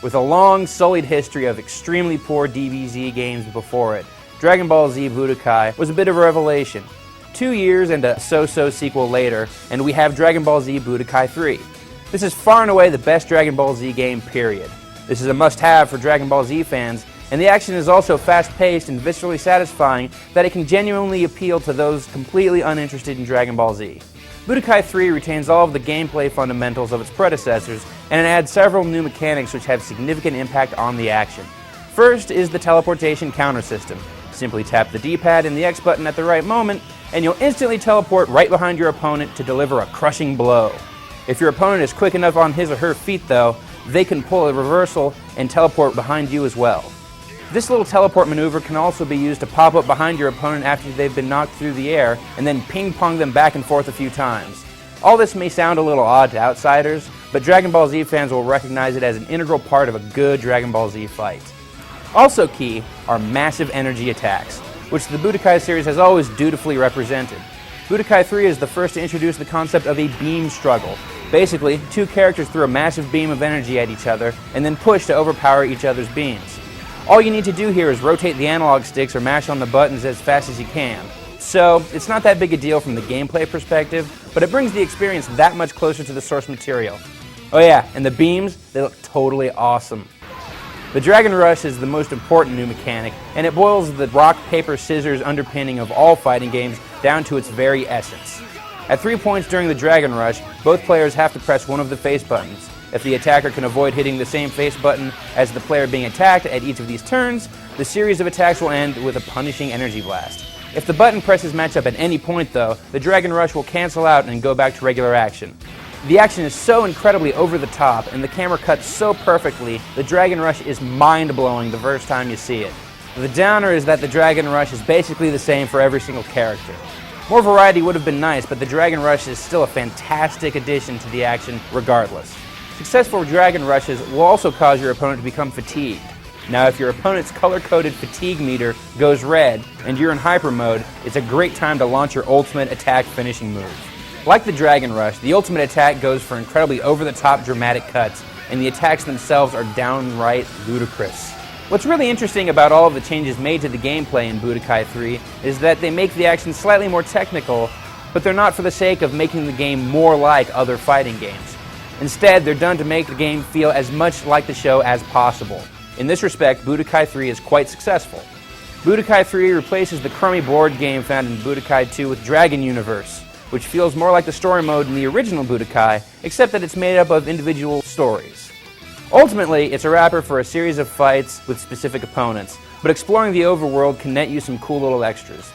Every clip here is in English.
With a long, sullied history of extremely poor DBZ games before it, Dragon Ball Z Budokai was a bit of a revelation. 2 years and a so-so sequel later, and we have Dragon Ball Z Budokai 3. This is far and away the best Dragon Ball Z game, period. This is a must-have for Dragon Ball Z fans, and the action is also fast-paced and viscerally satisfying that it can genuinely appeal to those completely uninterested in Dragon Ball Z. Budokai 3 retains all of the gameplay fundamentals of its predecessors, and it adds several new mechanics which have significant impact on the action. First is the teleportation counter system. Simply tap the D-pad and the X button at the right moment, and you'll instantly teleport right behind your opponent to deliver a crushing blow. If your opponent is quick enough on his or her feet though, they can pull a reversal and teleport behind you as well. This little teleport maneuver can also be used to pop up behind your opponent after they've been knocked through the air and then ping-pong them back and forth a few times. All this may sound a little odd to outsiders, but Dragon Ball Z fans will recognize it as an integral part of a good Dragon Ball Z fight. Also key are massive energy attacks, which the Budokai series has always dutifully represented. Budokai 3 is the first to introduce the concept of a beam struggle. Basically, two characters throw a massive beam of energy at each other and then push to overpower each other's beams. All you need to do here is rotate the analog sticks or mash on the buttons as fast as you can. So, it's not that big a deal from the gameplay perspective, but it brings the experience that much closer to the source material. Oh yeah, and the beams, they look totally awesome. The Dragon Rush is the most important new mechanic, and it boils the rock, paper, scissors underpinning of all fighting games down to its very essence. At 3 points during the Dragon Rush, both players have to press one of the face buttons. If the attacker can avoid hitting the same face button as the player being attacked at each of these turns, the series of attacks will end with a punishing energy blast. If the button presses match up at any point though, the Dragon Rush will cancel out and go back to regular action. The action is so incredibly over the top and the camera cuts so perfectly, the Dragon Rush is mind-blowing the first time you see it. The downer is that the Dragon Rush is basically the same for every single character. More variety would have been nice, but the Dragon Rush is still a fantastic addition to the action regardless. Successful Dragon Rushes will also cause your opponent to become fatigued. Now if your opponent's color-coded fatigue meter goes red and you're in hyper mode, it's a great time to launch your ultimate attack finishing move. Like the Dragon Rush, the ultimate attack goes for incredibly over-the-top dramatic cuts, and the attacks themselves are downright ludicrous. What's really interesting about all of the changes made to the gameplay in Budokai 3 is that they make the action slightly more technical, but they're not for the sake of making the game more like other fighting games. Instead, they're done to make the game feel as much like the show as possible. In this respect, Budokai 3 is quite successful. Budokai 3 replaces the crummy board game found in Budokai 2 with Dragon Universe, which feels more like the story mode in the original Budokai, except that it's made up of individual stories. Ultimately, it's a wrapper for a series of fights with specific opponents, but exploring the overworld can net you some cool little extras.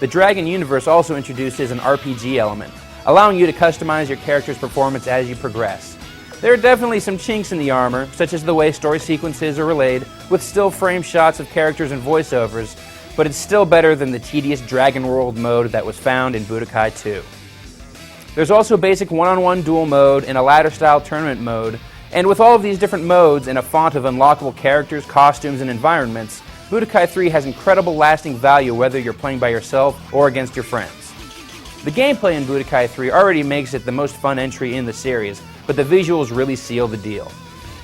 The Dragon Universe also introduces an RPG element, allowing you to customize your character's performance as you progress. There are definitely some chinks in the armor, such as the way story sequences are relayed, with still frame shots of characters and voiceovers, but it's still better than the tedious Dragon World mode that was found in Budokai 2. There's also basic one-on-one duel mode and a ladder-style tournament mode, and with all of these different modes and a font of unlockable characters, costumes, and environments, Budokai 3 has incredible lasting value whether you're playing by yourself or against your friends. The gameplay in Budokai 3 already makes it the most fun entry in the series, but the visuals really seal the deal.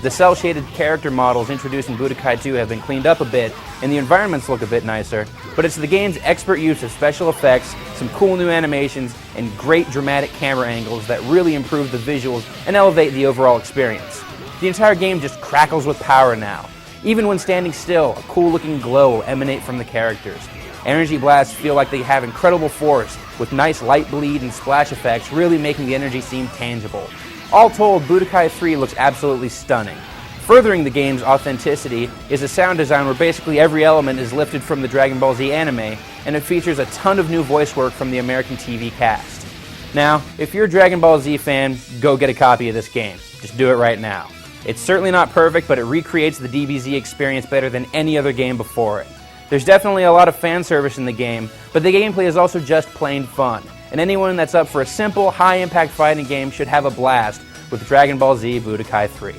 The cel-shaded character models introduced in Budokai 2 have been cleaned up a bit, and the environments look a bit nicer, but it's the game's expert use of special effects, some cool new animations, and great dramatic camera angles that really improve the visuals and elevate the overall experience. The entire game just crackles with power now. Even when standing still, a cool-looking glow will emanate from the characters. Energy blasts feel like they have incredible force, with nice light bleed and splash effects really making the energy seem tangible. All told, Budokai 3 looks absolutely stunning. Furthering the game's authenticity is a sound design where basically every element is lifted from the Dragon Ball Z anime, and it features a ton of new voice work from the American TV cast. Now, if you're a Dragon Ball Z fan, go get a copy of this game. Just do it right now. It's certainly not perfect, but it recreates the DBZ experience better than any other game before it. There's definitely a lot of fan service in the game, but the gameplay is also just plain fun, and anyone that's up for a simple, high-impact fighting game should have a blast with Dragon Ball Z Budokai 3.